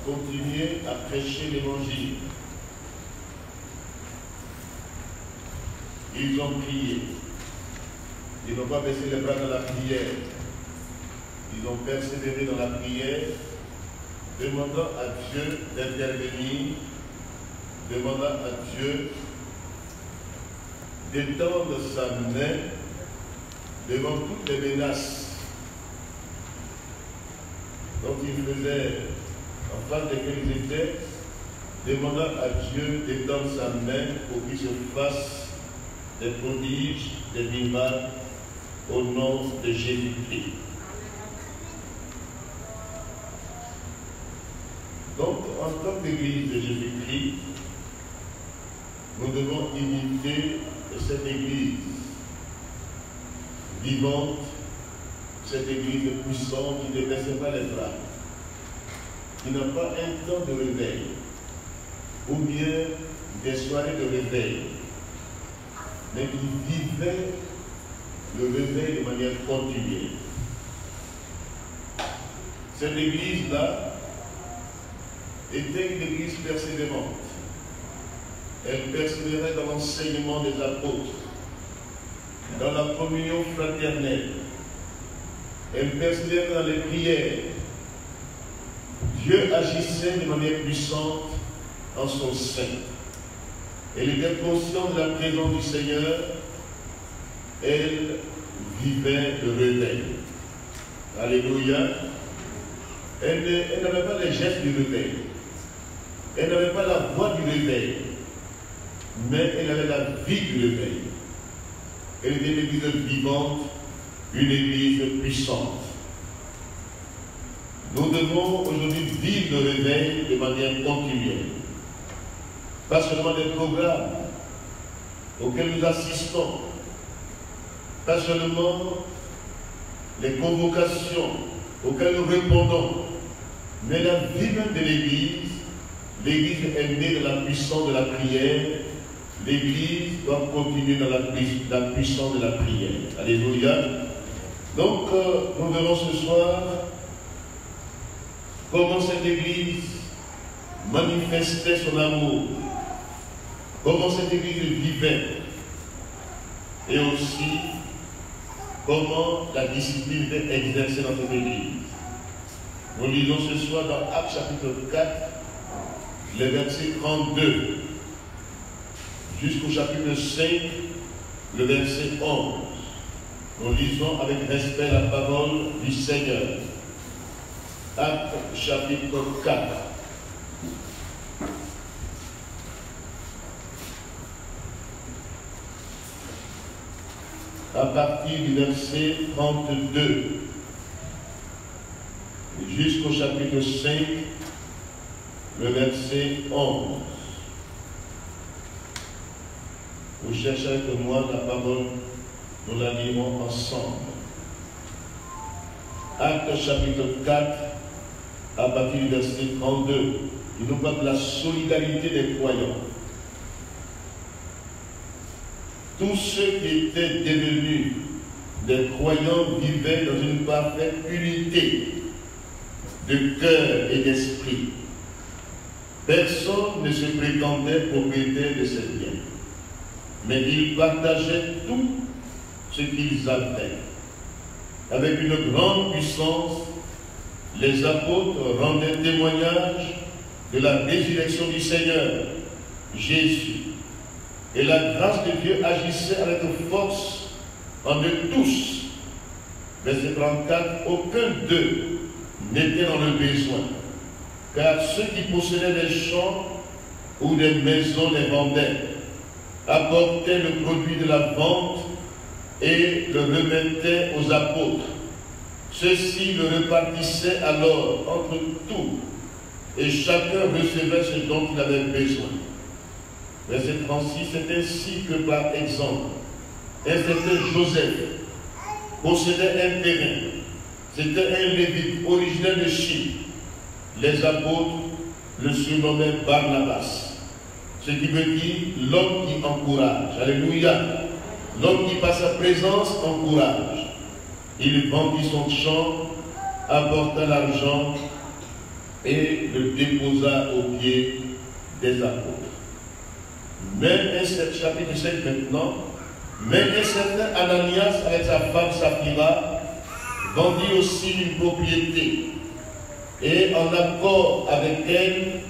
continuer à prêcher l'évangile. Ils ont prié. Ils n'ont pas baissé les bras dans la prière. Ils ont persévéré dans la prière, demandant à Dieu d'intervenir, demandant à Dieu d'étendre sa main devant toutes les menaces dont ils faisaient, en face desquelles ils étaient, demandant à Dieu d'étendre sa main pour qu'il se fasse des prodiges, des miracles au nom de Jésus-Christ. Donc, en tant qu'Église de Jésus-Christ, nous devons imiter cette Église vivante, cette Église puissante qui ne baissait pas les bras, qui n'a pas un temps de réveil, ou bien des soirées de réveil, mais qui vivait le réveil de manière continuelle. Cette Église-là était une Église persévérante. Elle persévérait dans l'enseignement des apôtres, dans la communion fraternelle. Elle persévérait dans les prières. Dieu agissait de manière puissante en son sein. Elle était consciente de la présence du Seigneur. Elle vivait le réveil. Alléluia. Elle n'avait pas les gestes du réveil. Elle n'avait pas la voix du réveil. Mais elle avait la vie du réveil. Elle était une église vivante, une église puissante. Nous devons aujourd'hui vivre le réveil de manière continuelle. Pas seulement des programmes auxquels nous assistons, pas seulement les convocations auxquelles nous répondons, mais la vie même de l'Église. L'Église est née de la puissance de la prière. L'Église doit continuer dans la puissance de la prière. Alléluia. Donc, nous verrons ce soir comment cette Église manifestait son amour, comment cette Église vivait, et aussi comment la discipline était exercée dans cette Église. Nous lisons ce soir dans Actes chapitre 4, les versets 32, jusqu'au chapitre 5, le verset 11. Nous lisons avec respect la parole du Seigneur. Actes chapitre 4. À partir du verset 32 jusqu'au chapitre 5, le verset 11. Vous cherchez avec moi la parole, nous la lirons ensemble. Actes chapitre 4, à partir du verset 32, il nous parle de la solidarité des croyants. Tous ceux qui étaient devenus des croyants vivaient dans une parfaite unité de cœur et d'esprit. Personne ne se prétendait propriétaire de ses biens, mais ils partageaient tout ce qu'ils avaient. Avec une grande puissance, les apôtres rendaient témoignage de la résurrection du Seigneur, Jésus. Et la grâce de Dieu agissait avec force en eux tous. Verset 34, aucun d'eux n'était dans le besoin, car ceux qui possédaient des champs ou des maisons les vendaient, apportaient le produit de la vente et le remettaient aux apôtres. Ceux-ci le répartissaient alors entre tous, et chacun recevait ce dont il avait besoin. Verset 36, c'est ainsi que par exemple, un certain Joseph possédait un terrain. C'était un Lévite originaire de Chypre. Les apôtres le surnommaient Barnabas, ce qui veut dire l'homme qui encourage. Alléluia. L'homme qui par sa présence encourage. Il vendit son champ, apporta l'argent et le déposa aux pieds des apôtres. Mais chapitre 7 maintenant, mais un certain Ananias avec sa femme Saphira vendit aussi une propriété et en accord avec elle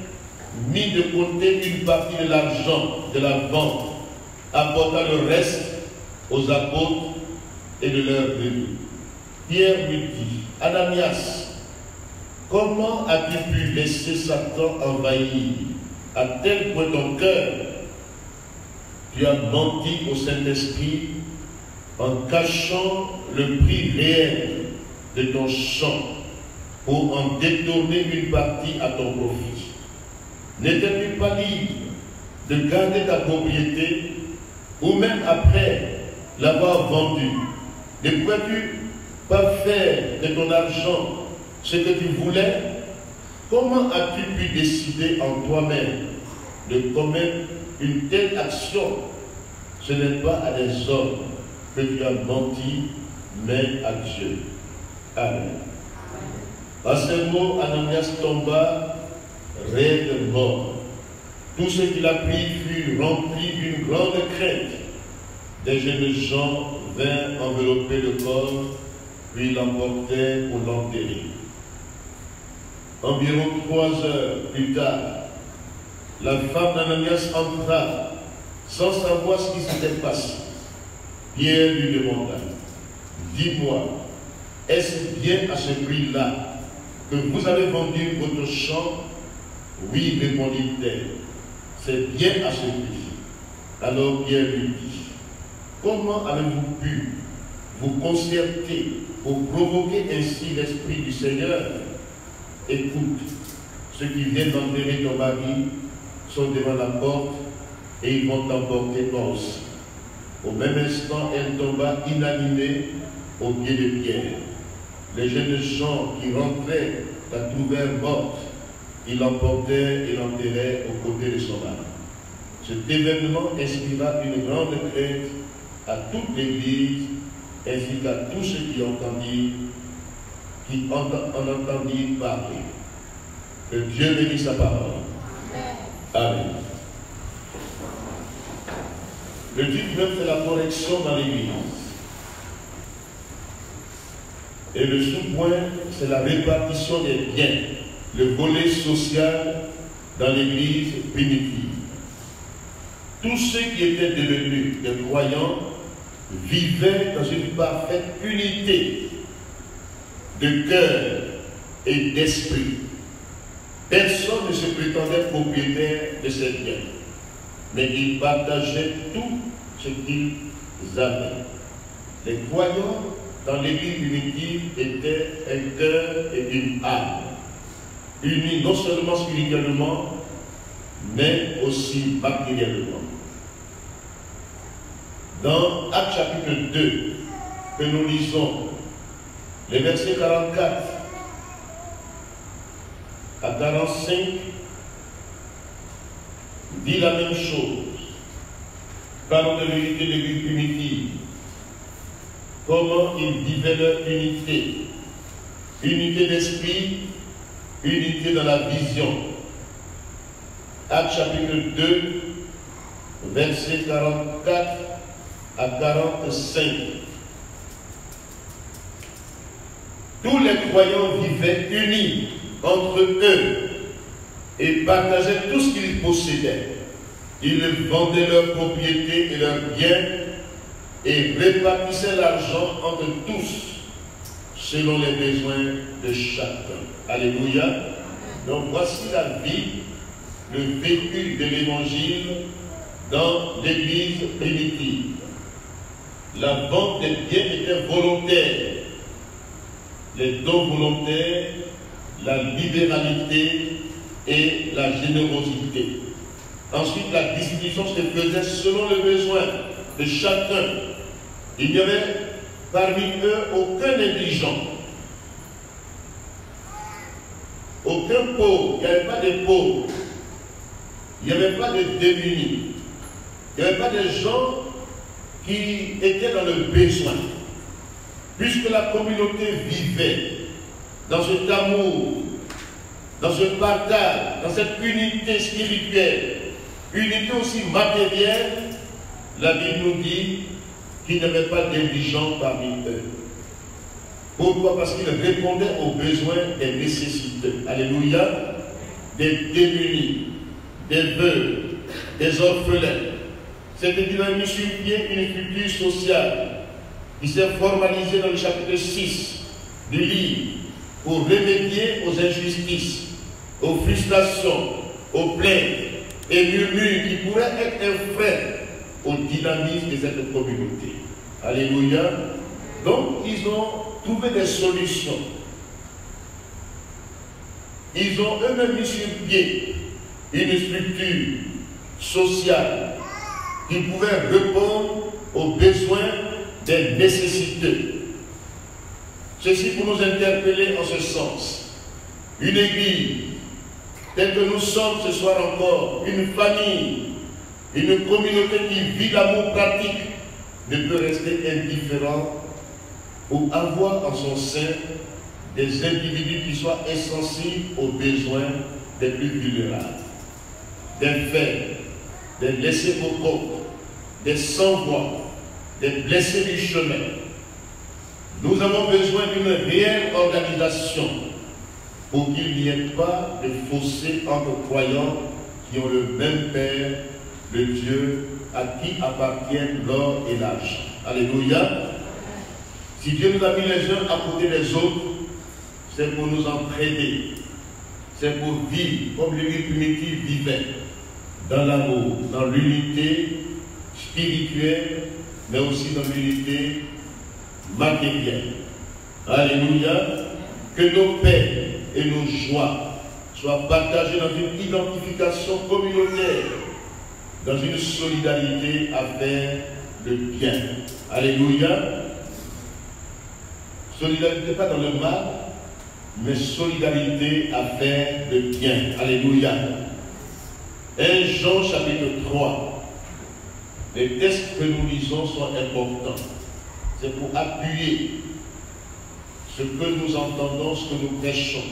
mit de côté une partie de l'argent de la vente, apporta le reste aux apôtres et de leur venue. Pierre lui dit, Ananias, comment as-tu pu laisser Satan envahir à tel point ton cœur? Tu as menti au Saint-Esprit en cachant le prix réel de ton champ pour en détourner une partie à ton profit. N'étais-tu pas libre de garder ta propriété ou même après l'avoir vendue? Ne pouvais-tu pas faire de ton argent ce que tu voulais? Comment as-tu pu décider en toi-même de commettre une telle action? Ce n'est pas à des hommes que tu as menti, mais à Dieu. Amen. À ces mots, Ananias tomba raide mort. Tout ce qu'il a pris fut rempli d'une grande crainte. Des jeunes gens vinrent envelopper le corps, puis l'emportèrent pour l'enterrer. Environ 3 heures plus tard, la femme d'Ananias entra sans savoir ce qui s'était passé. Pierre lui demanda, dis-moi, est-ce bien à ce prix-là que vous avez vendu votre champ? Oui, répondit-elle, c'est bien à ce prix. Alors Pierre lui dit, comment avez-vous pu vous concerter pour provoquer ainsi l'Esprit du Seigneur? Écoute, ceux qui viennent d'enterrer ton mari sont devant la porte et ils vont t'emporter toi aussi. Au même instant, elle tomba inanimée aux pieds de Pierre. Les jeunes gens qui rentraient la trouvèrent morte. Ils l'emportèrent et l'enterrèrent aux côtés de son mari. Cet événement inspira une grande crainte à toute l'Église ainsi qu'à tous ceux qui en entendirent parler. Que Dieu bénisse sa parole. Amen. Le titre même c'est la correction dans l'Église. Et le sous-point, c'est la répartition des biens, le volet social dans l'Église primitive. Tous ceux qui étaient devenus des croyants vivaient dans une parfaite unité de cœur et d'esprit. Personne ne se prétendait propriétaire de ses biens, mais ils partageaient tout ce qu'ils avaient. Les croyants dans l'Église primitive étaient un cœur et une âme, unis non seulement spirituellement, mais aussi matériellement. Dans Actes chapitre 2, que nous lisons, les versets 44 à 45, dit la même chose. Parlons de l'unité de l'Église primitive. Comment ils vivaient leur unité. Unité d'esprit, unité dans la vision. Actes chapitre 2, versets 44 à 45. Tous les croyants vivaient unis entre eux et partageaient tout ce qu'ils possédaient. Ils vendaient leurs propriétés et leurs biens et répartissaient l'argent entre tous selon les besoins de chacun. Alléluia. Donc voici la vie, le vécu de l'Évangile dans l'Église primitive. La vente des biens était volontaire. Les dons volontaires, la libéralité et la générosité. Ensuite, la distribution se faisait selon le besoin de chacun. Il n'y avait parmi eux aucun indigent, aucun pauvre, il n'y avait pas de pauvres, il n'y avait pas de démunis, il n'y avait pas de gens qui étaient dans le besoin. Puisque la communauté vivait dans cet amour dans ce partage, dans cette unité spirituelle, unité aussi matérielle, la Bible nous dit qu'il n'y avait pas d'indigents parmi eux. Pourquoi? Parce qu'ils répondaient aux besoins des nécessiteux. Alléluia. Des démunis, des veuves, des orphelins. C'était une mission pied, une culture sociale qui s'est formalisée dans le chapitre 6 du livre pour remédier aux injustices, aux frustrations, aux plaintes et murmures qui pourraient être un frein au dynamisme de cette communauté. Alléluia. Donc, ils ont trouvé des solutions. Ils ont eux-mêmes mis sur pied une structure sociale qui pouvait répondre aux besoins des nécessiteux. Ceci pour nous interpeller en ce sens. Une église, telle que nous sommes ce soir encore, une famille, une communauté qui vit l'amour pratique, ne peut rester indifférent ou avoir en son sein des individus qui soient insensibles aux besoins des plus vulnérables, des faibles, des laissés pour compte, des sans-voix, des blessés du chemin. Nous avons besoin d'une réelle organisation pour qu'il n'y ait pas de fossé entre croyants qui ont le même Père, le Dieu à qui appartiennent l'or et l'argent. Alléluia. Si Dieu nous a mis les uns à côté des autres, c'est pour nous entraider, c'est pour vivre comme l'Église primitive vivait, dans l'amour, dans l'unité spirituelle, mais aussi dans l'unité matérielle. Alléluia. Que nos peines et nos joies soient partagées dans une identification communautaire, dans une solidarité à faire le bien. Alléluia. Solidarité pas dans le mal, mais solidarité à faire le bien. Alléluia. 1 Jean chapitre 3. Les textes que nous lisons sont importants. C'est pour appuyer ce que nous entendons, ce que nous prêchons.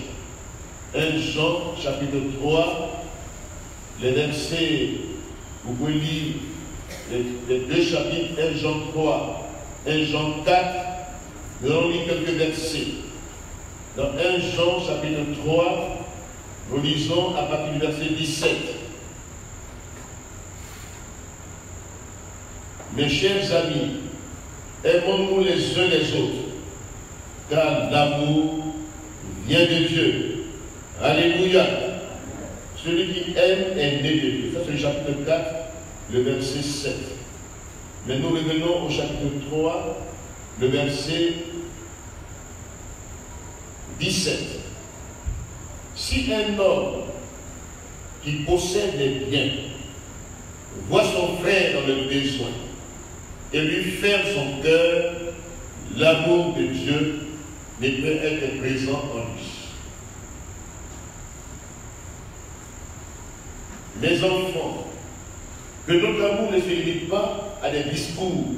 1 Jean chapitre 3, les versets, vous pouvez lire les deux chapitres, 1 Jean 3, 1 Jean 4, nous allons lire quelques versets. Dans 1 Jean chapitre 3, nous lisons à partir du verset 17. Mes chers amis, aimons-nous les uns les autres, car l'amour vient de Dieu. Alléluia. Celui qui aime est né de Dieu. Ça c'est le chapitre 4, le verset 7. Mais nous revenons au chapitre 3, le verset 17. Si un homme qui possède des biens voit son frère dans le besoin et lui ferme son cœur, l'amour de Dieu ne peut être présent en lui. Mes enfants, que notre amour ne se limite pas à des discours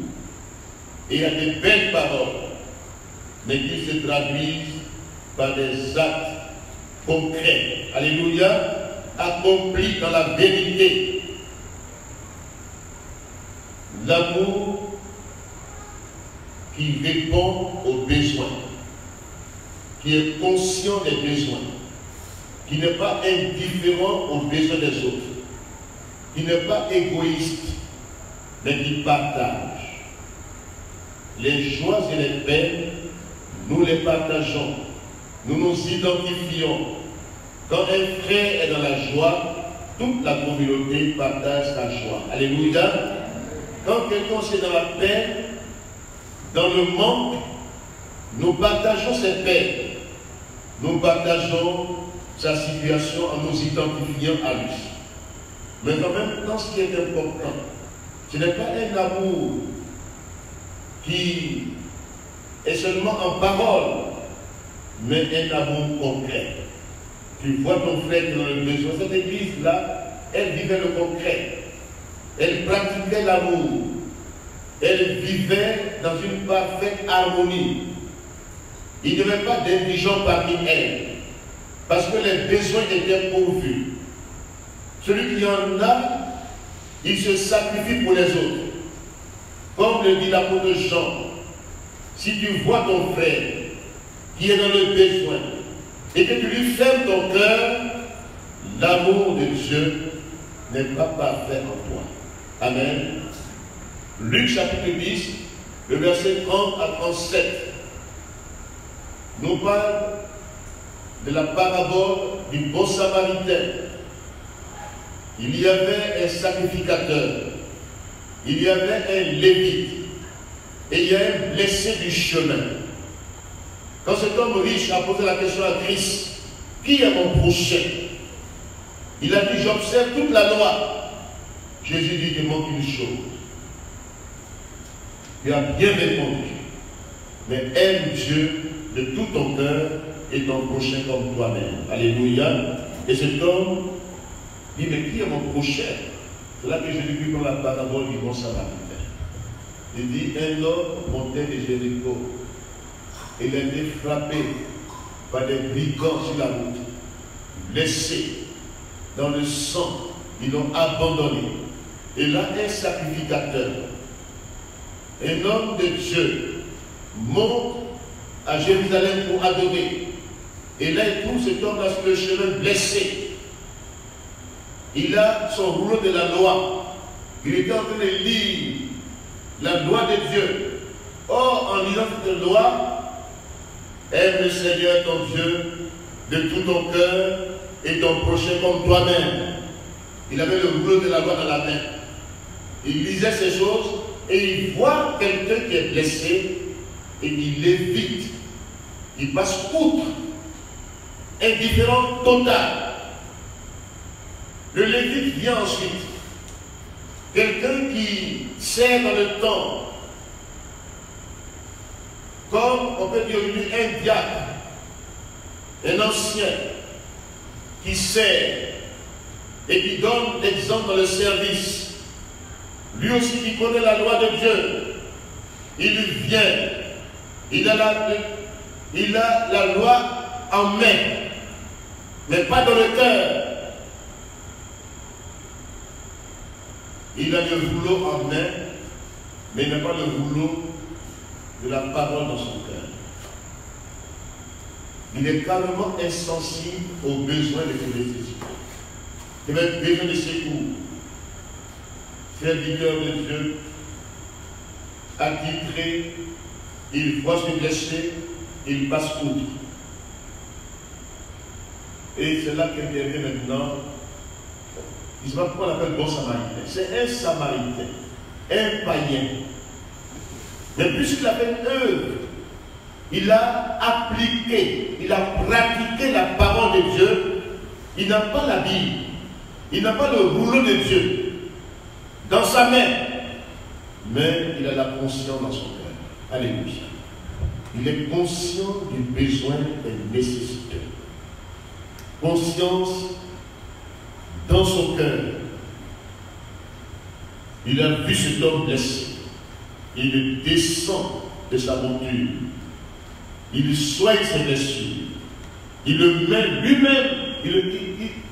et à des belles paroles, mais qu'il se traduise par des actes concrets. Alléluia, accomplis dans la vérité. L'amour qui répond aux besoins, qui est conscient des besoins, qui n'est pas indifférent aux besoins des autres, qui n'est pas égoïste, mais qui partage. Les joies et les peines, nous les partageons, nous nous identifions. Quand un frère est dans la joie, toute la communauté partage sa joie. Alléluia. Quand quelqu'un est dans la peine, dans le manque, nous partageons ses peines. Nous partageons sa situation en nous identifiant à lui. Mais quand même, dans ce qui est important, ce n'est pas un amour qui est seulement en parole, mais un amour concret. Tu vois ton frère qui est dans le besoin. Cette église-là, elle vivait le concret. Elle pratiquait l'amour. Elle vivait dans une parfaite harmonie. Il n'y avait pas d'indigents parmi elles. Parce que les besoins étaient pourvus. Celui qui en a, il se sacrifie pour les autres. Comme le dit l'apôtre Jean, si tu vois ton frère qui est dans le besoin et que tu lui fermes ton cœur, l'amour de Dieu n'est pas parfait en toi. Amen. Luc chapitre 10, le verset 30 à 37, nous parle de la parabole du bon samaritain. Il y avait un sacrificateur, il y avait un lévite, et il y a un blessé du chemin. Quand cet homme riche a posé la question à Christ, qui est mon prochain? Il a dit, j'observe toute la loi. Jésus dit, il manque une chose. Tu as bien répondu, mais aime Dieu de tout ton cœur et ton prochain comme toi-même. Alléluia. Et cet homme dit, mais qui est mon prochain? C'est là que Jésus dit dans la parabole du bon samaritain. Il dit, un homme montait de Jéricho. Il a été frappé par des brigands sur la route, blessé dans le sang, ils l'ont abandonné. Et là, un sacrificateur, un homme de Dieu, monte à Jérusalem pour adorer. Et là, il trouve cet homme sur le chemin blessé. Il a son rouleau de la loi. Il était en train de lire la loi de Dieu. Or, en lisant cette loi, aime le Seigneur ton Dieu de tout ton cœur et ton prochain comme toi-même. Il avait le rouleau de la loi dans la main. Il lisait ces choses et il voit quelqu'un qui est blessé et il l'évite. Il passe outre. Indifférent total. Le lévite vient ensuite. Quelqu'un qui sert dans le temps. Comme on peut dire aujourd'hui un diacre, un ancien qui sert et qui donne l'exemple dans le service. Lui aussi qui connaît la loi de Dieu, il vient, il a la loi en main, mais pas dans le cœur. Il a le rouleau en main, mais il n'a pas le rouleau de la parole dans son cœur. Il est carrément insensible aux besoins de ses nécessités. Il a besoin de secours. Serviteur de Dieu, attitré, il voit se blesser, il passe outre. Et c'est là qu'intervient maintenant. Il se voit pourquoi on l'appelle bon samaritain. C'est un samaritain, un païen. Mais puisqu'il a fait une œuvre, il a appliqué, il a pratiqué la parole de Dieu, il n'a pas la Bible, il n'a pas le rouleau de Dieu dans sa main, mais il a la conscience dans son cœur. Alléluia. Il est conscient du besoin des nécessiteux. Conscience dans son cœur. Il a vu cet homme blessé. Il descend de sa monture. Il soigne ses blessures. Il le met lui-même.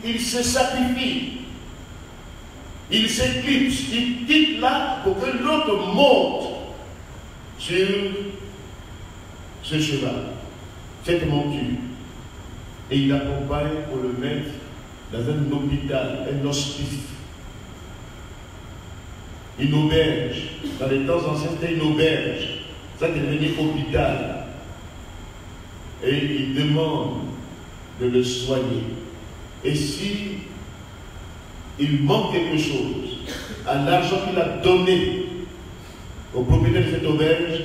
Il se sacrifie. Il s'éclipse. Il quitte là pour que l'autre monte sur ce cheval, cette monture. Et il l'accompagne pour le mettre dans un hôpital, un hospice. Une auberge. Dans les temps anciens, c'était une auberge. Ça devenait hôpital. Et il demande de le soigner. Et si il manque quelque chose, à l'argent qu'il a donné au propriétaire de cette auberge,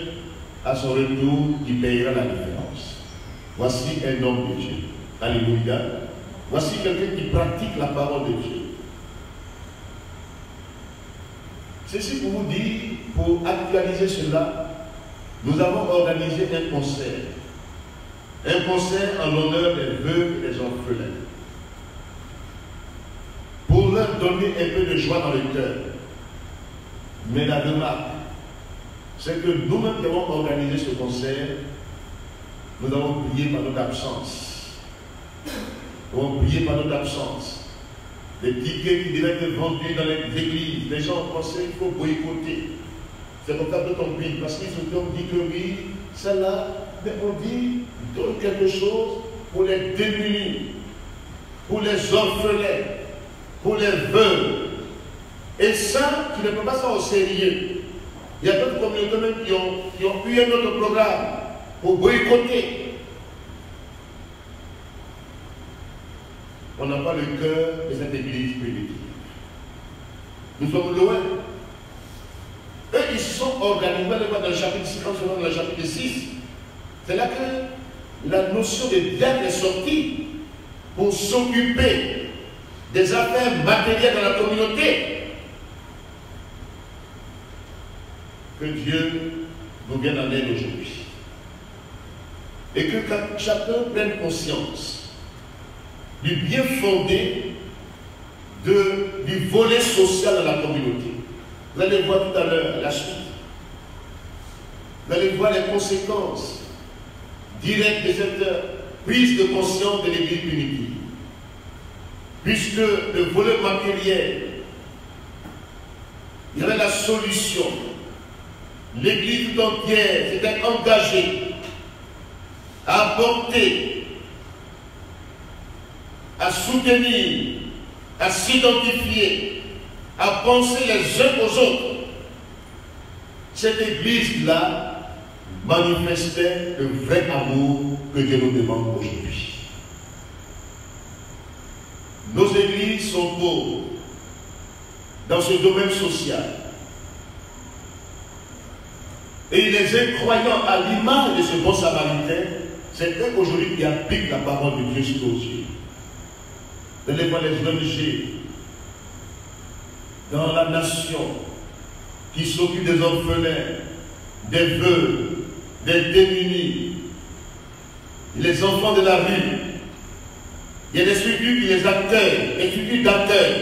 à son retour, il payera la différence. Voici un homme de Dieu. Alléluia. Voici quelqu'un qui pratique la parole de Dieu. Ceci pour vous dire, pour actualiser cela, nous avons organisé un concert. Un concert en l'honneur des veuves et des orphelins. Pour leur donner un peu de joie dans le cœur. Mais la remarque, c'est que nous-mêmes qui avons organisé ce concert, nous avons prié par notre absence. Nous avons prié par notre absence. Les tickets qui devaient être vendus dans les églises, les gens pensaient qu'il faut boycotter. C'est comme ça que on prie, parce qu'ils ont dit que oui, celle-là, mais on dit, donne quelque chose pour les démunis, pour les orphelins, pour les veuves. Et ça, tu ne peux pas ça au sérieux. Il y a d'autres communautés même qui ont eu un autre programme pour boycotter. On n'a pas le cœur de cette église primitive. Nous sommes loin. Eux, ils se sont organisés, dans le chapitre 6, dans le chapitre 6. C'est là que la notion de dette est sortie pour s'occuper des affaires matérielles dans la communauté. Que Dieu nous vienne en aide aujourd'hui. Et que chacun prenne conscience du bien fondé du volet social de la communauté. Vous allez voir tout à l'heure la suite. Vous allez voir les conséquences directes de cette prise de conscience de l'Église primitive. Puisque le volet matériel, il y avait la solution. L'Église tout entière s'était engagée à apporter, à soutenir, à s'identifier, à penser les uns aux autres. Cette Église-là manifestait le vrai amour que Dieu nous demande aujourd'hui. Nos églises sont pauvres dans ce domaine social. Et les incroyants, à l'image de ce bon samaritain, c'est eux aujourd'hui qui appliquent la parole de Dieu sur nos yeux. Vous allez voir les ONG dans la nation qui s'occupent des orphelins, des veuves, des démunis, les enfants de la rue. Il y a des structures qui les accueillent, des structures d'accueil.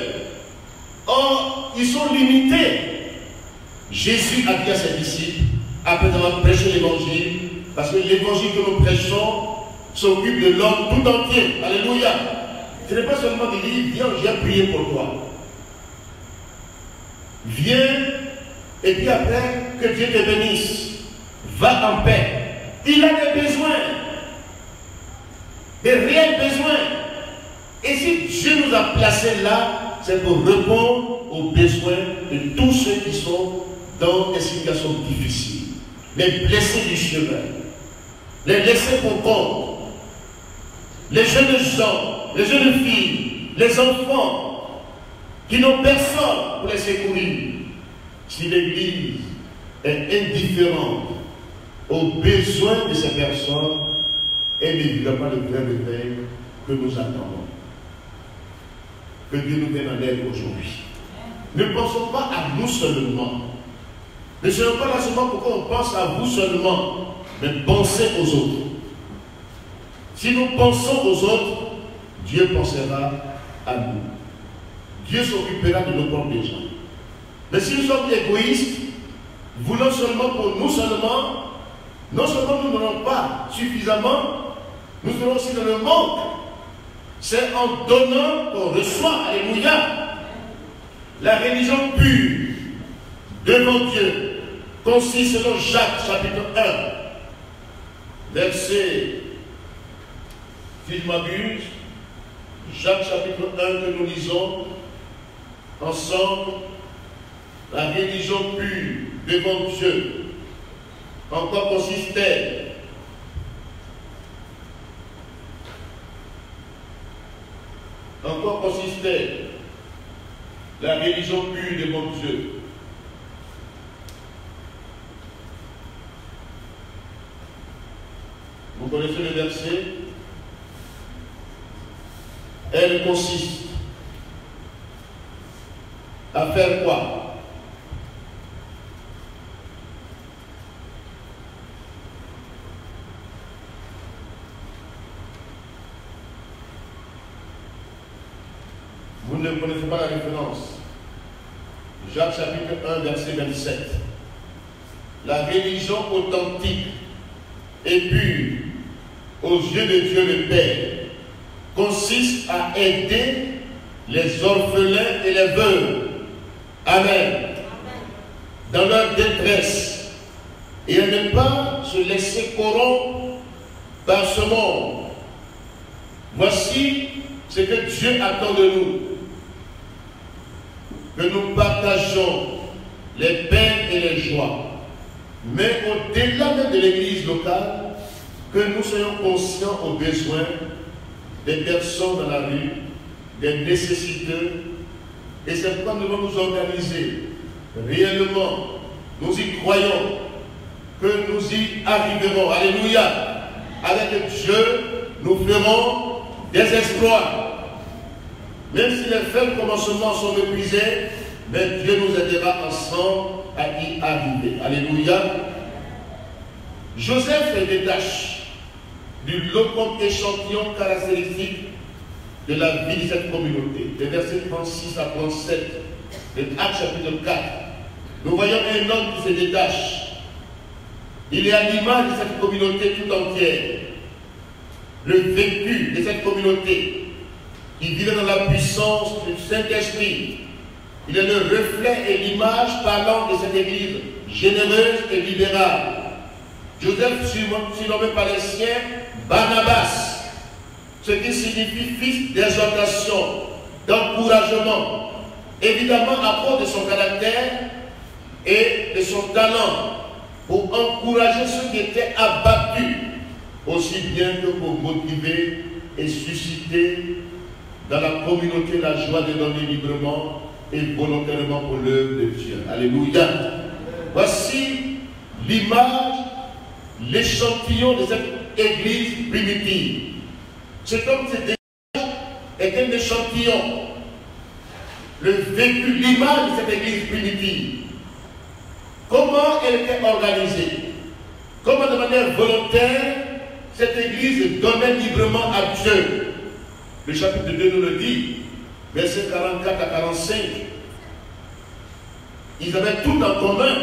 Or, ils sont limités. Jésus a dit à ses disciples, après avoir prêché l'évangile, parce que l'évangile que nous prêchons s'occupe de l'homme tout entier. Alléluia. Ce n'est pas seulement de dire, viens, j'ai prié pour toi. Viens, et puis après, que Dieu te bénisse. Va en paix. Il a des besoins, des réels besoins. Et si Dieu nous a placés là, c'est pour répondre aux besoins de tous ceux qui sont dans des situations difficiles. Les blessés du chemin, les laissés pour compte, les jeunes gens, les jeunes filles, les enfants qui n'ont personne pour les secourir. Si l'Église est indifférente aux besoins de ces personnes, elle ne vivra pas le vrai réveil que nous attendons. Que Dieu nous vienne en aide aujourd'hui. Ne pensons pas à nous seulement. Ne soyons pas là seulement pour qu'on pense à vous seulement, mais pensez aux autres. Si nous pensons aux autres, Dieu pensera à nous. Dieu s'occupera de nos propres gens. Mais si nous sommes égoïstes, voulant seulement pour nous seulement, non seulement nous n'aurons pas suffisamment, nous serons aussi dans le manque. C'est en donnant qu'on reçoit. Alléluia. La religion pure devant Dieu consiste selon Jacques chapitre 1, verset, si je m'abuse, Jacques chapitre 1 que nous lisons ensemble. La religion pure devant Dieu, en quoi consiste-t-elle? En quoi consiste-t-elle? La religion pure devant Dieu. Vous connaissez le verset? Elle consiste à faire quoi? Vous ne connaissez pas la référence. Jacques chapitre 1, verset 27. La religion authentique et pure aux yeux de Dieu le Père consiste à aider les orphelins et les veuves. Amen. Dans leur détresse. Et à ne pas se laisser corrompre par ce monde. Voici ce que Dieu attend de nous. Que nous partageons les peines et les joies. Mais au-delà même de l'église locale, que nous soyons conscients aux besoins des personnes dans la rue, des nécessiteux. Et c'est pourquoi nous devons nous organiser. Réellement, nous y croyons que nous y arriverons. Alléluia. Avec Dieu, nous ferons des exploits. Même si les faibles commencements sont méprisés, mais Dieu nous aidera ensemble à y arriver. Alléluia. Joseph se détache du lot comme échantillon caractéristique de la vie de cette communauté. Les versets 36 à 37 de Actes chapitre 4. Nous voyons un homme qui se détache. Il est à l'image de cette communauté tout entière. Le vécu de cette communauté. Il vivait dans la puissance du Saint-Esprit. Il est le reflet et l'image parlant de cette église généreuse et libérale. Joseph, surnommé par les siens Barnabas, ce qui signifie fils d'exhortation, d'encouragement, évidemment à cause de son caractère et de son talent, pour encourager ceux qui étaient abattus, aussi bien que pour motiver et susciter dans la communauté la joie de donner librement et volontairement pour l'œuvre de Dieu. Alléluia. Voici l'image, l'échantillon de cette église primitive. C'est comme cette église est un échantillon. Le vécu, l'image de cette église primitive. Comment elle était organisée? Comment de manière volontaire cette église donnait librement à Dieu? Le chapitre 2 nous le dit, versets 44 à 45. Ils avaient tout en commun.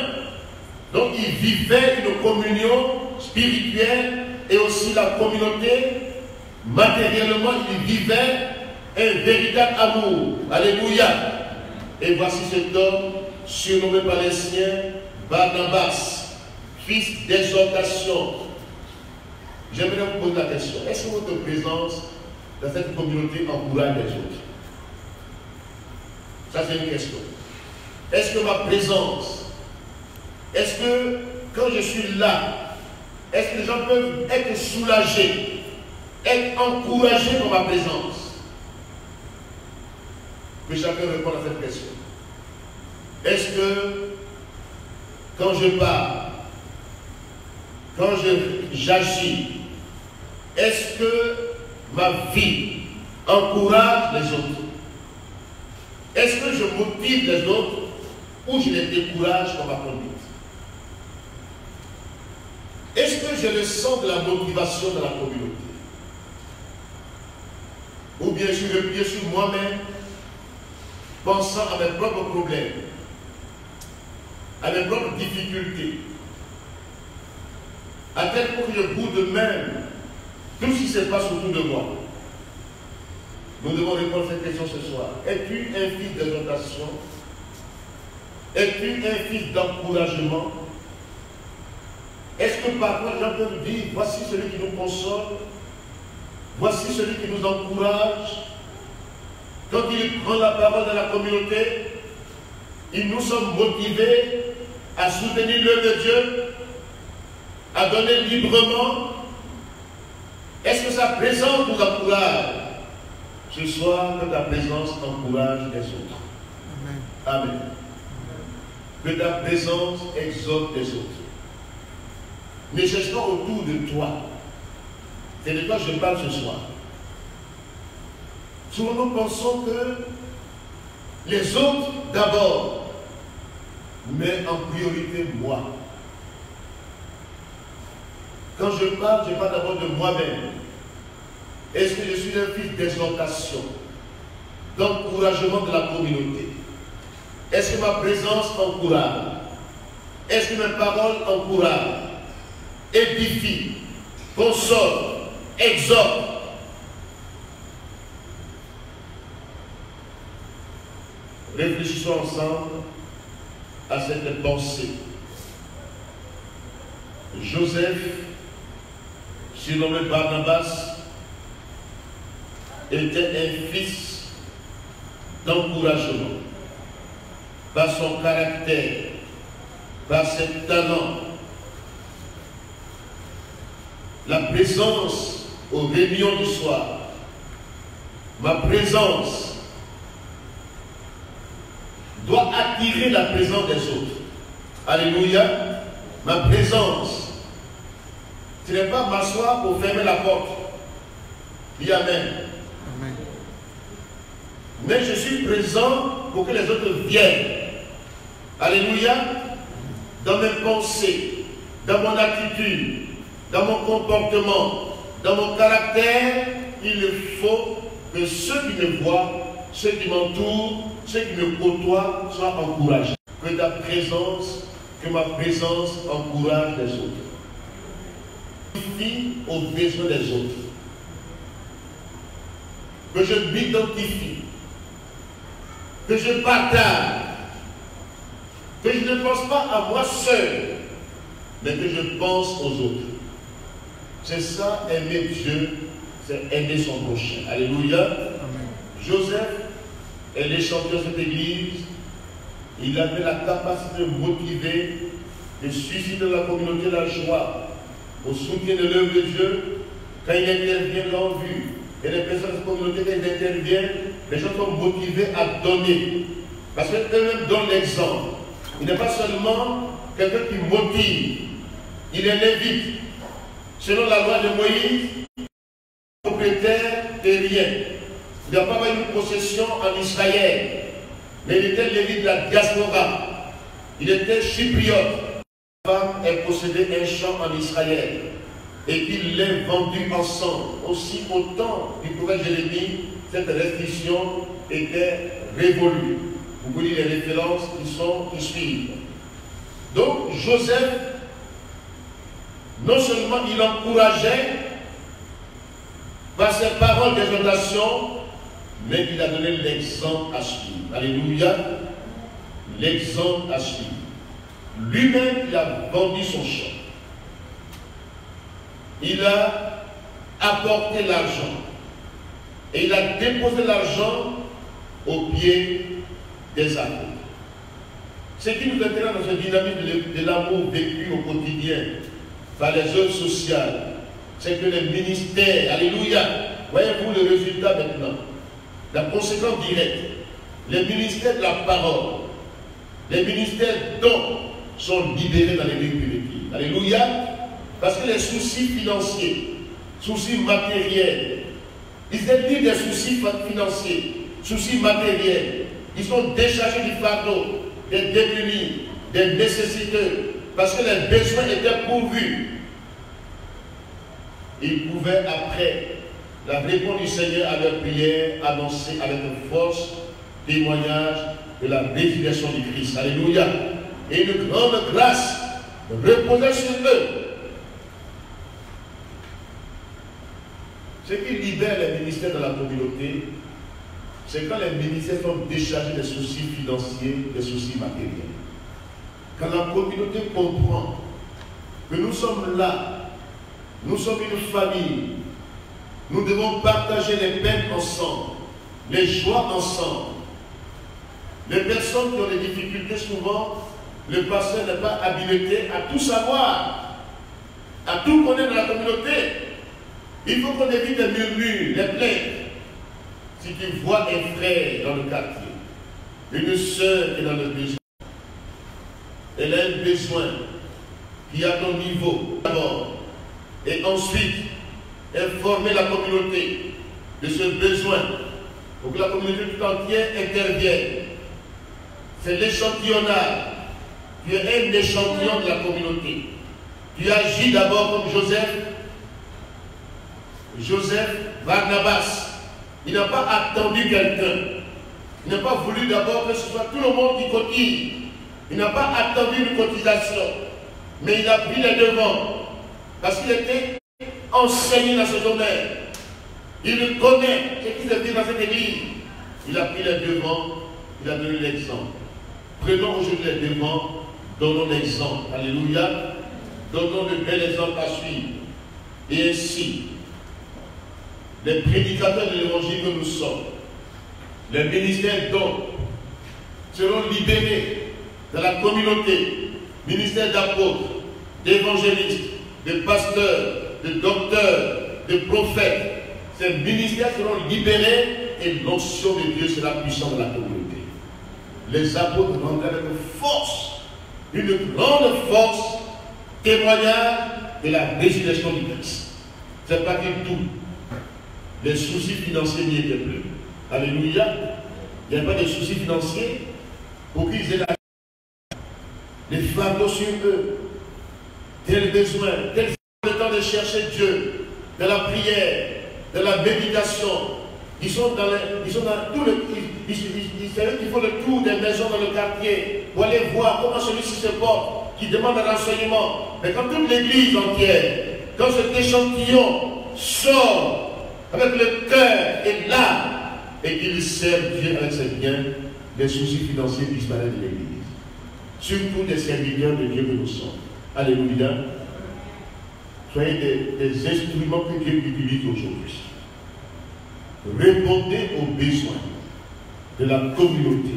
Donc ils vivaient une communion spirituelle et aussi la communauté. Matériellement, ils vivaient un véritable amour. Alléluia. Et voici cet homme surnommé par les siens Barnabas, fils d'exhortation. J'aimerais vous poser la question. Est-ce que votre présence dans cette communauté encourage les autres? Ça, c'est une question. Est-ce que ma présence, est-ce que quand je suis là, est-ce que les gens peuvent être soulagés, être encouragés par ma présence? Que chacun réponde à cette question. Est-ce que quand je parle, quand j'agis, est-ce que ma vie encourage les autres? Est-ce que je motive les autres ou je les décourage par ma conduite? Est-ce que je le sens de la motivation dans la communauté? Ou bien je suis replié sur moi-même, pensant à mes propres problèmes, à mes propres difficultés, à tel point que je boude même tout ce qui se passe autour de moi? Nous devons répondre à cette question ce soir. Es-tu un fils d'exhortation? Es-tu un fils d'encouragement? Est-ce que parfois les gens peuvent dire, voici celui qui nous console, voici celui qui nous encourage? Quand il prend la parole dans la communauté, nous sommes motivés à soutenir l'œuvre de Dieu, à donner librement. Est-ce que sa présence nous encourage? Ce soir, que ta présence encourage les autres. Amen. Amen. Que ta présence exhorte les autres. Ne cherche pas autour de toi. C'est de toi que je parle ce soir. Souvent nous pensons que les autres d'abord, mais en priorité moi. Quand je parle d'abord de moi-même. Est-ce que je suis un fils d'exhortation, d'encouragement de la communauté? Est-ce que ma présence encourage? Est-ce que mes paroles encouragent, édifient, consolent, exhortent? réfléchissons ensemble à cette pensée. Joseph, surnommé Barnabas, était un fils d'encouragement par son caractère, par ses talents. La présence aux réunions du soir, ma présence doit attirer la présence des autres. Alléluia. Ma présence, ce n'est pas m'asseoir pour fermer la porte. Dis Amen. Amen. Mais je suis présent pour que les autres viennent. Alléluia. Dans mes pensées, dans mon attitude, dans mon comportement, dans mon caractère, il faut que ceux qui me voient, ceux qui m'entourent, ceux qui me côtoient soient encouragés. Que ta présence, que ma présence encourage les autres. M'identifie aux besoins des autres. Que je m'identifie. Que je partage. Que je ne pense pas à moi seul, mais que je pense aux autres. C'est ça, aimer Dieu, c'est aimer son prochain. Alléluia. Amen. Joseph est l'échantillon de cette église. Il avait la capacité de motiver, de susciter dans la communauté la joie, au soutien de l'œuvre de Dieu. Quand il intervient dans vue, et les personnes de cette communauté, quand ils interviennent, les gens sont motivés à donner. Parce qu'eux-mêmes donnent l'exemple. Il n'est pas seulement quelqu'un qui motive, il est lévite. Selon la loi de Moïse, propriétaire de rien. Il n'a pas eu une possession en Israël, mais il était lévite de la diaspora. Il était chypriote. La femme a possédé un champ en Israël et qu'il l'ait vendu ensemble. Aussi autant du prophète Jérémie, cette restriction était révolue. Vous voyez les références qui suivent. Donc Joseph, non seulement il encourageait par ses paroles d'exhortation, mais il a donné l'exemple à suivre. Alléluia. L'exemple à suivre. Lui-même, il a vendu son champ. Il a apporté l'argent. Et il a déposé l'argent aux pieds des apôtres. Ce qui nous intéresse dans cette dynamique de l'amour vécu au quotidien par les œuvres sociales, c'est que les ministères, alléluia, voyez-vous le résultat maintenant, la conséquence directe, les ministères de la parole, les ministères dont sont libérés dans les vies publiques. Alléluia, parce que les soucis financiers, soucis matériels, ils étaient des soucis financiers, soucis matériels, ils sont déchargés du fardeau, des démunis, des nécessiteux, parce que les besoins étaient pourvus. Ils pouvaient, après la réponse du Seigneur à leur prière, annoncer avec force témoignage de la résurrection du Christ. Alléluia. Et une grande grâce reposait sur eux. Ce qui libère les ministères de la communauté, c'est quand les ministères sont déchargés des soucis financiers, des soucis matériels. Quand la communauté comprend que nous sommes là, nous sommes une famille, nous devons partager les peines ensemble, les joies ensemble. Les personnes qui ont des difficultés, souvent, le pasteur n'est pas habilité à tout savoir, à tout connaître dans la communauté. Il faut qu'on évite les murmures, les plaintes. Si tu vois un frère dans le quartier, une sœur qui est dans le besoin, elle a un besoin qui est à ton niveau d'abord, et ensuite informer la communauté de ce besoin pour que la communauté tout entière intervienne. C'est l'échantillonnage. Tu es un échantillon de la communauté. Tu agis d'abord comme Joseph Barnabas. Il n'a pas attendu quelqu'un. Il n'a pas voulu d'abord que ce soit tout le monde qui cotise. Il n'a pas attendu une cotisation. Mais il a pris les devants. Parce qu'il était enseigné dans ce domaine. Il connaît ce qui se dit dans cette église. Il a pris les devants il a donné l'exemple. Prenons aujourd'hui les devants, donnons l'exemple. Alléluia. Donnons de bel exemple à suivre. Et ainsi, les prédicateurs de l'évangile que nous sommes, les ministères d'hommes seront libérés dans la communauté, ministère d'apôtres, d'évangélistes, de pasteurs, de docteurs, de prophètes. Ces ministères seront libérés et l'onction de Dieu sera puissante dans la communauté. Les apôtres rentrent avec force, une grande force, témoignage de la résurrection du Christ. C'est pas que tout. Les soucis financiers n'y étaient plus. Alléluia. Il n'y a pas de soucis financiers pour qu'ils aient les fardeaux sur eux. Tel besoin, tel le temps de chercher Dieu, de la prière, de la méditation. Ils sont dans tout le. C'est eux qui font le tour des maisons dans le quartier pour aller voir comment celui-ci se porte, qui demande un renseignement. Mais quand toute l'église entière, quand cet échantillon sort avec le cœur et l'âme, et qu'il sert Dieu avec ses biens, les soucis financiers disparaissent de l'église. Surtout des serviteurs de Dieu que nous sommes. Alléluia. Soyez des instruments que Dieu utilise aujourd'hui. Répondez aux besoins de la communauté.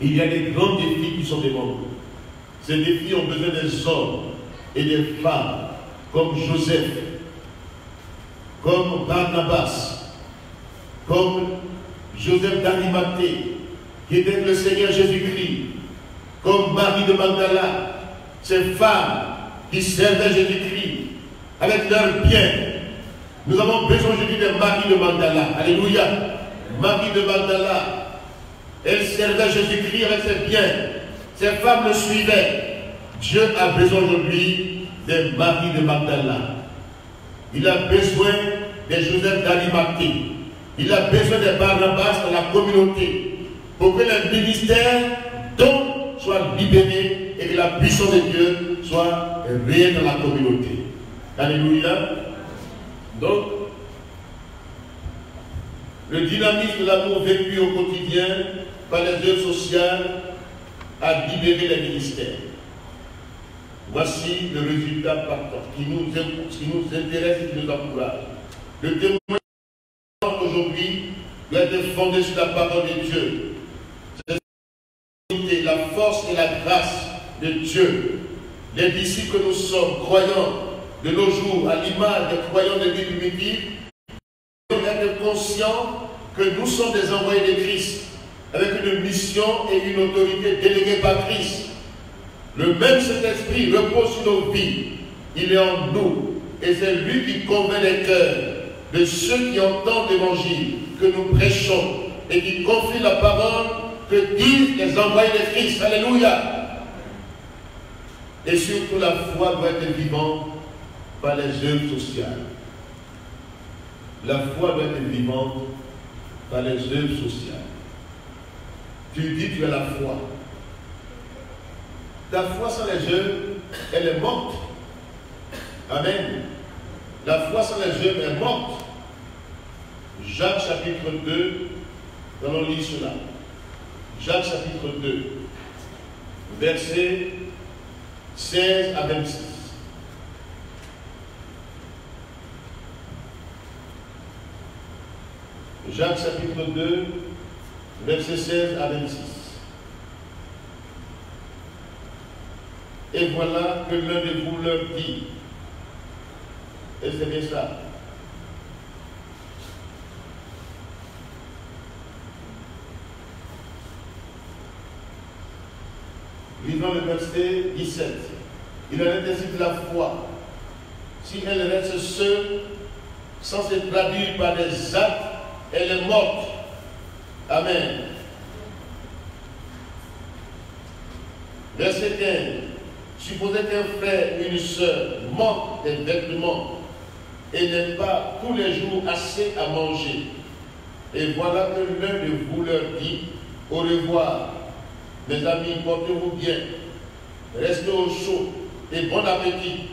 Il y a des grands défis qui sont devant nous. Ces défis ont besoin des hommes et des femmes comme Joseph, comme Barnabas, comme Joseph d'Arimathée, qui était le Seigneur Jésus-Christ, comme Marie de Magdala, ces femmes qui servaient Jésus-Christ avec leurs biens. Nous avons besoin aujourd'hui de Marie de Magdala. Alléluia. Marie de Magdala, elle servait Jésus-Christ avec ses biens. Ces femmes le suivaient. Dieu a besoin aujourd'hui des Marie de Magdala. Il a besoin des Joseph d'Arimathée. Il a besoin des Barnabas dans la communauté pour que les ministères dont soient libérés et que la puissance de Dieu soit réelle dans la communauté. Alléluia. Donc, le dynamisme de l'amour vécu au quotidien par les œuvres sociales a libéré les ministères. Voici le résultat partant qui nous intéresse et qui nous encourage. Le témoignage aujourd'hui doit être fondé sur la parole de Dieu. C'est la force et la grâce de Dieu. Les disciples que nous sommes, croyants de nos jours, à l'image des croyants de l'île primitive, nous devons être conscients que nous sommes des envoyés de Christ, avec une mission et une autorité déléguée par Christ. Le même Saint-Esprit repose sur nos vies. Il est en nous. Et c'est lui qui convainc les cœurs de ceux qui entendent l'évangile que nous prêchons et qui confient la parole que disent les envoyés de Christ. Alléluia. Et surtout, la foi doit être vivante par les œuvres sociales. La foi doit être vivante par les œuvres sociales. Tu dis que tu as la foi. Ta foi sans les œuvres, elle est morte. Amen. La foi sans les œuvres est morte. Jacques chapitre 2, nous allons lire cela. Jacques chapitre 2, versets 16 à 26. Jacques chapitre 2, versets 16 à 26. Et voilà que l'un de vous leur dit, et c'est bien ça. Lisons le verset 17. Il en est ainsi de la foi. Si elle reste seule, sans se traduire par des actes, elle est morte. Amen. Verset 15. Supposez qu'un frère ou une sœur manque des vêtements et n'ait pas tous les jours assez à manger. Et voilà que l'un de vous leur dit, au revoir, mes amis, portez-vous bien, restez au chaud et bon appétit.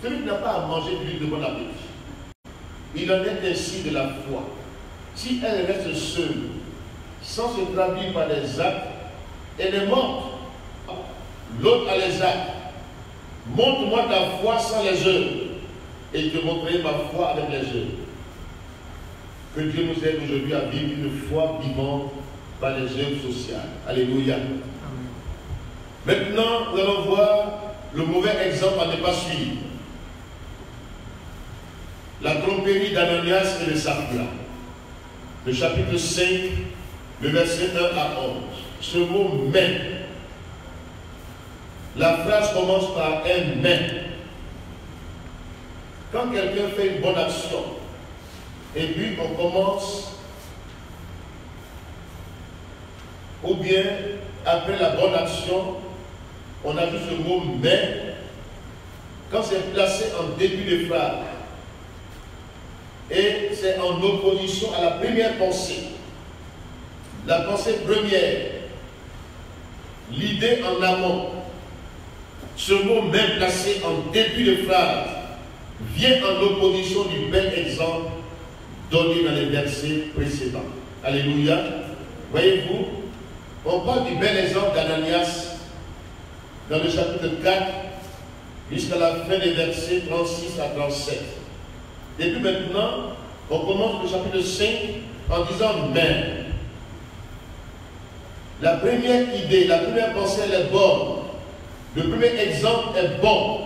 Celui qui n'a pas à manger lui de bon appétit. Il en est ainsi de la foi. Si elle reste seule, sans se traduire par des actes, elle est morte. L'autre a les actes. Montre-moi ta foi sans les œuvres, et je te montrerai ma foi avec les œuvres. Que Dieu nous aide aujourd'hui à vivre une foi vivante par les œuvres sociales. Alléluia. Maintenant, nous allons voir le mauvais exemple à ne pas suivre. La tromperie d'Ananias et de Saphira. Le chapitre 5, le verset 1 à 11. Ce mot « mais ». La phrase commence par un « mais ». Quand quelqu'un fait une bonne action, et puis on commence, ou bien après la bonne action, on a juste le mot « mais », quand c'est placé en début de phrase, et c'est en opposition à la première pensée. La pensée première, l'idée en amont, ce mot même placé en début de phrase, vient en opposition du bel exemple donné dans les versets précédents. Alléluia. Voyez-vous, on parle du bel exemple d'Ananias dans le chapitre 4 jusqu'à la fin des versets 36 à 37. Et puis maintenant, on commence le chapitre 5 en disant « mais ». La première idée, la première pensée, elle est bonne. Le premier exemple est bon.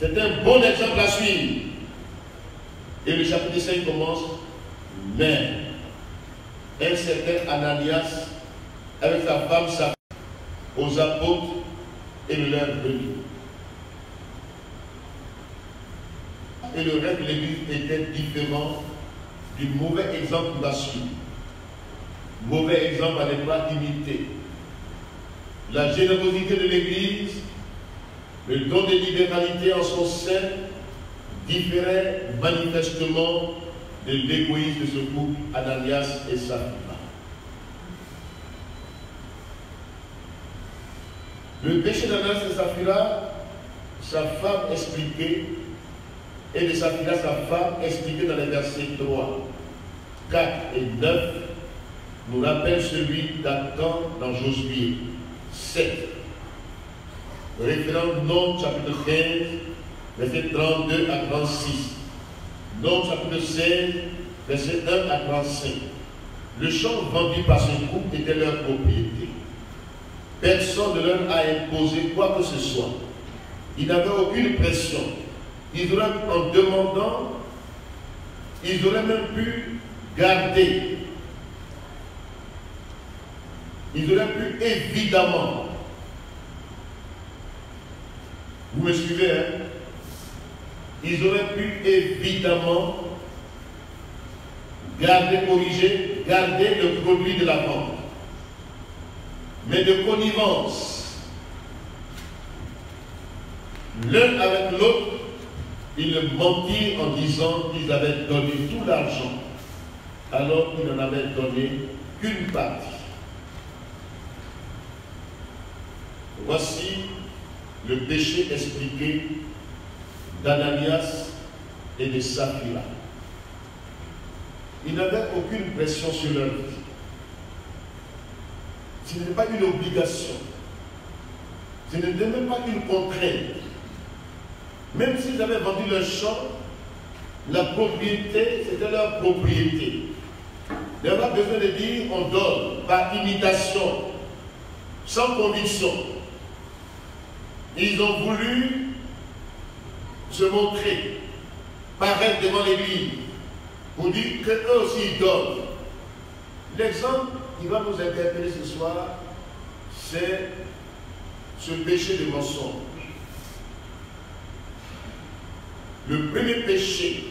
C'est un bon exemple à suivre. Et le chapitre 5 commence « mais ». Un certain Ananias, avec sa femme, Saphira, aux apôtres et le leur venu. Et le reste de l'Église était différent du mauvais exemple qu'il va suivre. Mauvais exemple à ne pas imiter. La générosité de l'Église, le don de libéralité en son sein, différait manifestement de l'égoïsme de ce couple, Ananias et Saphira. Le péché d'Ananias et Saphira, sa femme expliquait, et de Saphira, sa femme, expliquée dans les versets 3, 4 et 9, nous rappelle celui d'Achan dans Josué 7. Référent Nombre chapitre 15, versets 32 à 36. Nombre chapitre 16, versets 1 à 35. Le champ vendu par ce couple était leur propriété. Personne ne leur a imposé quoi que ce soit. Ils n'avaient aucune pression. Ils auraient, en demandant, ils auraient même pu garder. Ils auraient pu évidemment. Vous me suivez, hein? Ils auraient pu évidemment garder, corriger, garder le produit de la vente. Mais de connivence, l'un avec l'autre, ils mentirent en disant qu'ils avaient donné tout l'argent, alors qu'ils n'en avaient donné qu'une partie. Voici le péché expliqué d'Ananias et de Saphira. Ils n'avaient aucune pression sur leur vie. Ce n'est pas une obligation. Ce n'était même pas une contrainte. Même s'ils avaient vendu leur champ, la propriété, c'était leur propriété. Il n'y a pas besoin de dire on donne par imitation, sans conviction. Ils ont voulu se montrer, paraître devant l'Église, pour dire qu'eux aussi ils donnent. L'exemple qui va nous interpeller ce soir, c'est ce péché de mensonge. Le premier péché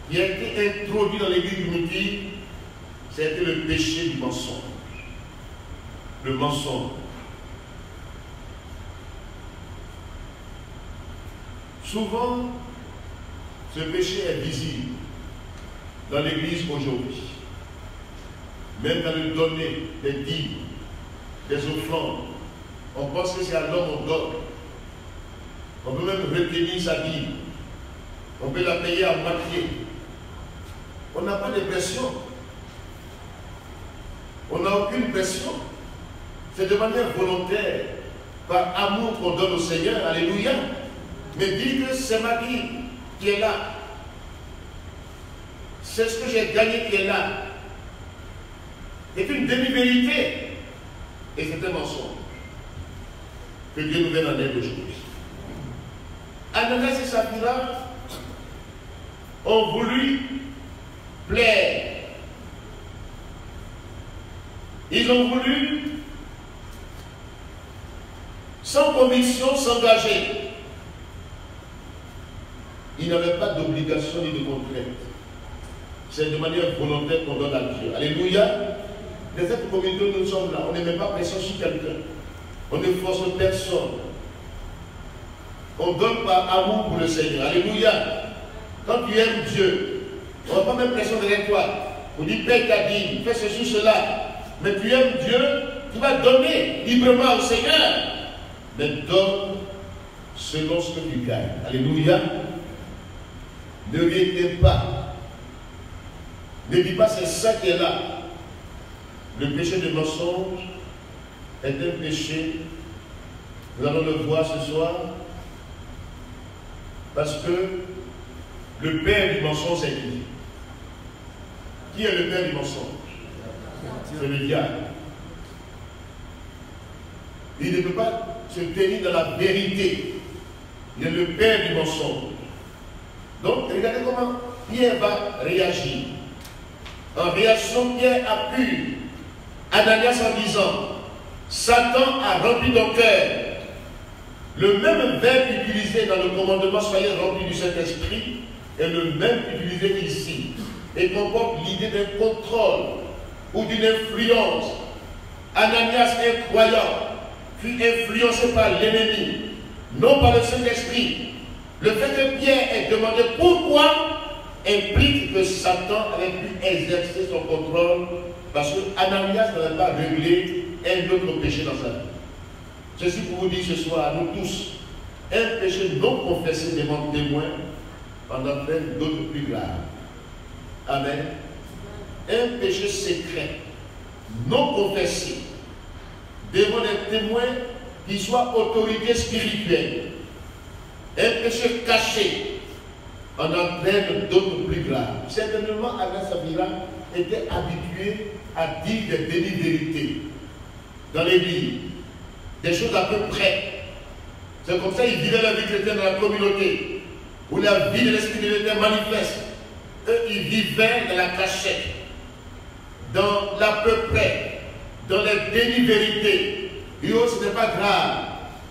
qui a été introduit dans l'Église primitive, c'était le péché du mensonge. Le mensonge. Souvent, ce péché est visible dans l'Église aujourd'hui. Même dans le donner des dîmes, des offrandes, on pense que c'est à l'homme qu'on donne. On peut même retenir sa dîme. On peut la payer à moitié. On n'a pas de pression. On n'a aucune pression. C'est de manière volontaire, par amour qu'on donne au Seigneur. Alléluia. Mais dire que c'est ma vie qui est là. C'est ce que j'ai gagné qui est là. C'est une demi-vérité. Et c'est un mensonge. Que Dieu nous vienne en aide aujourd'hui. Ananias et Saphira ont voulu plaire. Ils ont voulu, sans conviction, s'engager. Ils n'avaient pas d'obligation ni de contrainte. C'est de manière volontaire qu'on donne à Dieu. Alléluia. Dans cette communauté, nous sommes là. On ne met pas pression sur quelqu'un. On ne force personne. On donne par amour pour le Seigneur. Alléluia. Quand tu aimes Dieu, on ne va pas mettre pression derrière toi. On dit, paie ta dîme, fais ceci, cela. Mais tu aimes Dieu, tu vas donner librement au Seigneur. Mais donne selon ce que tu gagnes. Alléluia. Ne lui éteins pas. Ne dis pas c'est ça qui est là. Le péché de mensonge est un péché. Nous allons le voir ce soir. Parce que le père du mensonge, c'est qui? Qui est le père du mensonge? C'est le diable. Il ne peut pas se tenir dans la vérité. Il est le père du mensonge. Donc, regardez comment Pierre va réagir. En réaction, Pierre appuie Ananias en disant, Satan a rempli ton cœur. Le même verbe utilisé dans le commandement soyez remplis du Saint-Esprit est le même utilisé ici et comporte l'idée d'un contrôle ou d'une influence. Ananias, un croyant, fut influencé par l'ennemi, non par le Saint-Esprit. Le fait que Pierre ait demandé pourquoi implique que Satan avait pu exercer son contrôle parce que Ananias n'avait pas réglé un autre péché dans sa vie. Ceci pour vous dire ce soir à nous tous, un péché non confessé devant témoin en entraîne d'autres plus graves. Amen. Un péché secret, non confessé, devant des témoins qui soient autorités spirituelles. Un péché caché en entraîne d'autres plus graves. Certainement, Ananias et Saphira était habitué à dire des demi-vérités dans l'église, des choses à peu près. C'est comme ça qu'ils vivaient la vie chrétienne dans la communauté, où la vie de l'esprit de Dieu était manifeste. Eux, ils vivaient dans la cachette, dans l'à peu près, dans les demi-vérités. Et oh, ce n'est pas grave,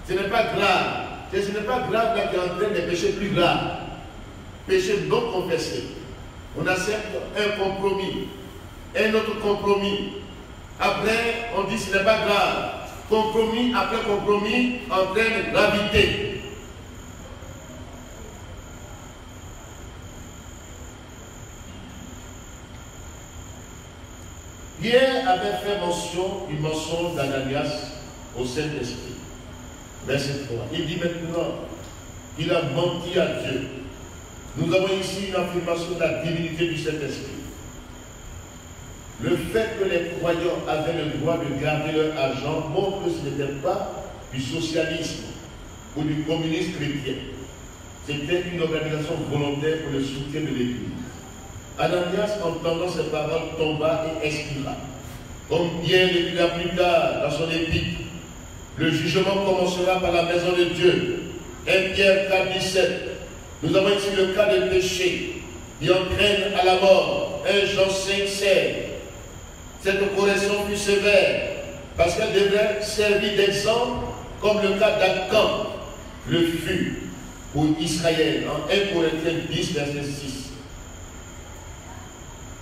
ce n'est pas grave. Ce n'est pas grave là qui entraîne des péchés plus graves. Péchés non confessés. On accepte un compromis, un autre compromis. Après, on dit ce n'est pas grave. Compromis après compromis entraîne gravité. Pierre avait fait mention du mensonge d'Ananias au Saint-Esprit. Verset 3. Il dit maintenant qu'il a menti à Dieu. Nous avons ici une affirmation de la divinité du Saint-Esprit. Le fait que les croyants avaient le droit de garder leur argent montre que ce n'était pas du socialisme ou du communisme chrétien. C'était une organisation volontaire pour le soutien de l'Église. Ananias, entendant ces paroles, tomba et expira. Comme Pierre le dira plus tard dans son épître, le jugement commencera par la maison de Dieu. 1 Pierre 4, 17. Nous avons ici le cas de péché qui entraîne à la mort. 1 Jean 5, 16. Cette correction fut sévère parce qu'elle devrait servir d'exemple comme le cas d'Akan le fut pour Israël en 1 Corinthiens 10, verset 6.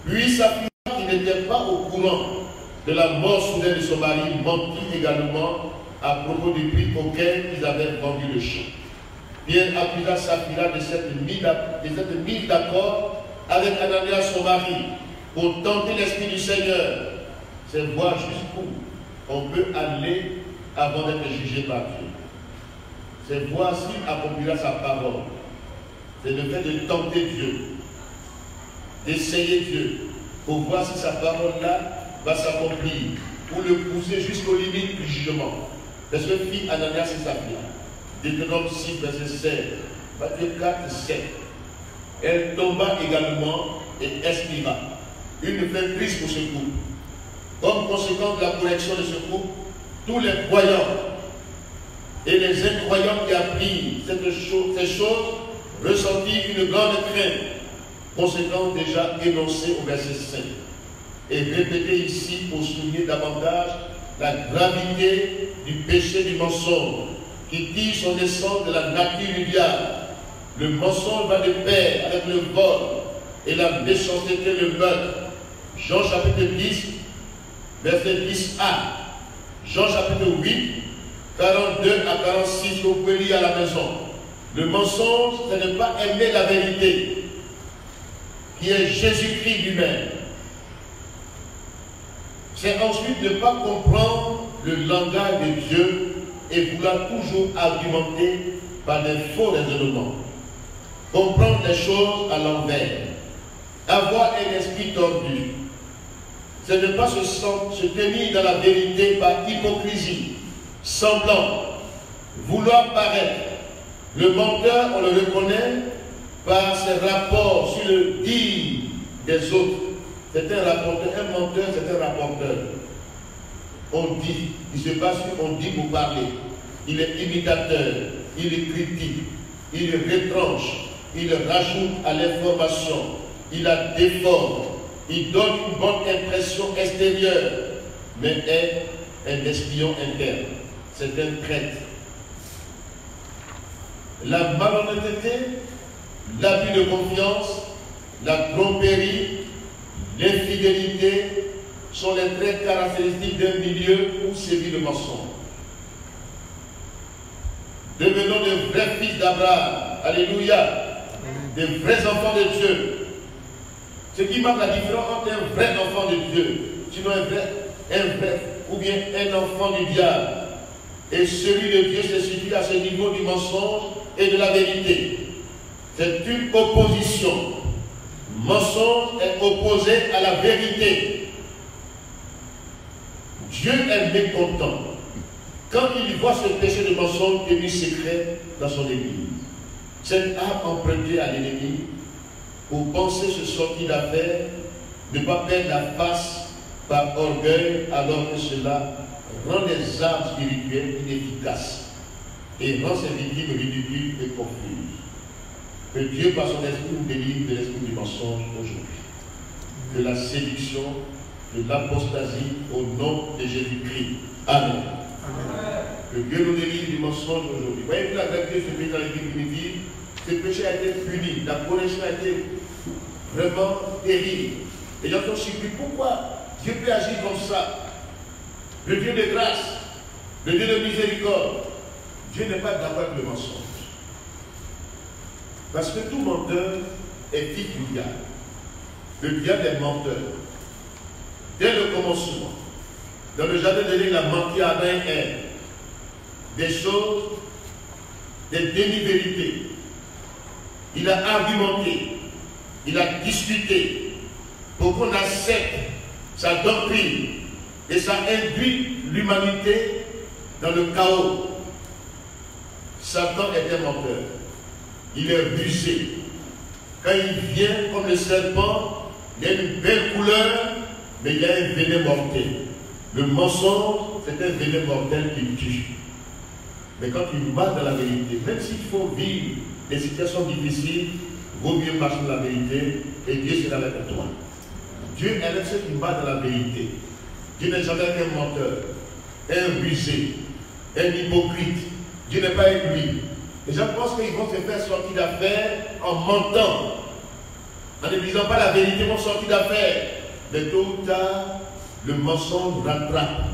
Puis Saphira, qui n'était pas au courant de la mort soudaine de son mari, mentit également à propos du prix auquel ils avaient vendu le champ. Pierre accusa Saphira de cette mise d'accord avec Ananias son mari pour tenter l'esprit du Seigneur. C'est voir jusqu'où on peut aller avant d'être jugé par Dieu. C'est voir s'il accomplira sa parole. C'est le fait de tenter Dieu, d'essayer Dieu, pour voir si sa parole-là va s'accomplir pour le pousser jusqu'aux limites du jugement. C'est ce que fit Ananias et Saphira. Deutéronome 6, verset 16. Matthieu 4, 7. Elle tomba également et expira. Une fin triste pour ce couple. Comme conséquence de la correction de ce couple, tous les croyants et les incroyants qui apprirent ces choses ressentirent une grande crainte, conséquence déjà énoncée au verset 5, et répétée ici pour souligner davantage la gravité du péché du mensonge, qui tire son essence de la nature du diable. Le mensonge va de pair avec le vol et la méchanceté, le meurtre. Jean chapitre 10, verset 10a. Jean chapitre 8, 42 à 46, vous pouvez lire à la maison. Le mensonge, c'est ne pas aimer la vérité, qui est Jésus-Christ lui-même. C'est ensuite ne pas comprendre le langage de Dieu et vouloir toujours argumenter par des faux raisonnements. Comprendre les choses à l'envers. Avoir un esprit tordu. C'est ne pas se tenir dans la vérité par hypocrisie, semblant, vouloir paraître. Le menteur, on le reconnaît par ses rapports sur le dire des autres. C'est un rapporteur, un menteur, c'est un rapporteur. On dit, il se passe qu'on dit pour parler. Il est imitateur, il est critique, il retranche, il rajoute à l'information, il la déforme, il donne une bonne impression extérieure, mais est un espion interne. C'est un traître. La malhonnêteté, l'abus de confiance, la tromperie, l'infidélité sont les traits caractéristiques d'un milieu où sévit le mensonge. Devenons de vrais fils d'Abraham, alléluia, des vrais enfants de Dieu. Ce qui marque la différence entre un vrai enfant de Dieu, sinon un vrai, ou bien un enfant du diable, et celui de Dieu se situe à ce niveau du mensonge et de la vérité. C'est une opposition. Mensonge est opposé à la vérité. Dieu est mécontent quand il voit ce péché de mensonge tenu secret dans son église. Cette âme empruntée à l'ennemi pour penser se sortir d'affaire, ne pas perdre la face par orgueil, alors que cela rend les armes spirituelles inefficaces et rend ses victimes ridicules et confuses. Que Dieu, par son esprit, nous délivre de l'esprit du mensonge aujourd'hui, de la séduction, de l'apostasie, au nom de Jésus-Christ. Amen. Amen. Que Dieu nous délivre du mensonge aujourd'hui. Voyez-vous la gravité de ce péché dans l'église primitive? Ce péché a été puni, la correction a été vraiment terrible. Et j'entends supplier, pourquoi Dieu peut agir comme ça? Le Dieu de grâce, le Dieu de miséricorde. Dieu n'est pas d'accord avec le mensonge. Parce que tout menteur est fils du diable. Le diable est menteur. Dès le commencement, dans le jardin de l'Éden, il a menti à Adam et Ève. Des choses, des demi-vérités. Il a argumenté, il a discuté pour qu'on accepte sa doctrine et ça induit l'humanité dans le chaos. Satan est un menteur. Il est rusé. Quand il vient comme le serpent, il y a une belle couleur, mais il y a un venin mortel. Le mensonge, c'est un venin mortel qui tue. Mais quand il marche dans la vérité, même s'il faut vivre des situations difficiles, vaut mieux marcher dans la vérité et Dieu sera avec toi. Dieu aime ceux qui marchent dans la vérité. Dieu n'est jamais qu'un menteur, un rusé, un hypocrite. Dieu n'est pas avec lui. Les gens pensent qu'ils vont se faire sortir d'affaires en mentant, en ne disant pas la vérité, ils vont sortir d'affaires. Mais tôt ou tard, le mensonge rattrape.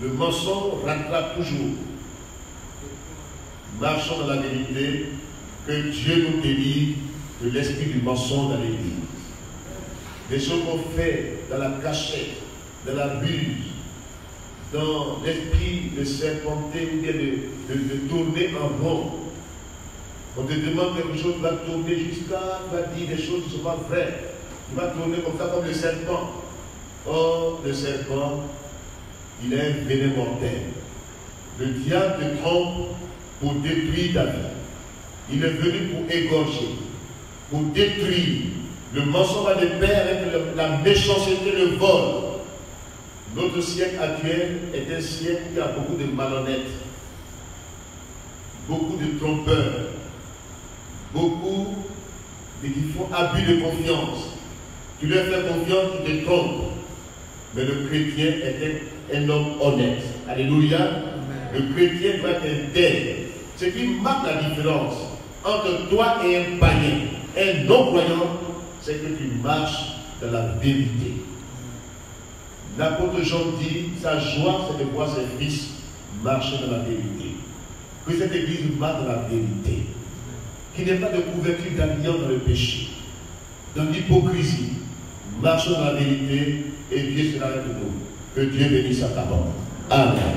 Le mensonge rattrape toujours. Marchons dans la vérité, que Dieu nous délivre de l'esprit du mensonge dans l'église. Des choses qu'on fait dans la cachette, dans la ruse, dans l'esprit de serpenter ou bien de tourner en rond. On te demande quelque chose, tu vas tourner jusqu'à, tu vas dire des choses qui ne sont pas vraies. Il va tourner comme ça, comme le serpent. Or, le serpent, il est un venin mortel. Le diable te trompe pour détruire ta vie. Il est venu pour égorger, pour détruire. Le mensonge va de pair avec la méchanceté, le vol. Notre siècle actuel est un siècle qui a beaucoup de malhonnêtes, beaucoup de trompeurs, beaucoup de qui font abus de confiance. Tu leur fais confiance, tu te trompes. Mais le chrétien est un homme honnête. Alléluia. Amen. Le chrétien doit être intègre. Ce qui marque la différence entre toi et un païen, un non-croyant, c'est que tu marches dans la vérité. L'apôtre Jean dit, sa joie c'est de voir ses fils marcher dans la vérité. Que cette église marche dans la vérité. Qu'il n'y ait pas de couverture d'alliance dans le péché, dans l'hypocrisie. Marchons dans la vérité et Dieu sera avec nous. Que Dieu bénisse sa parole. Amen.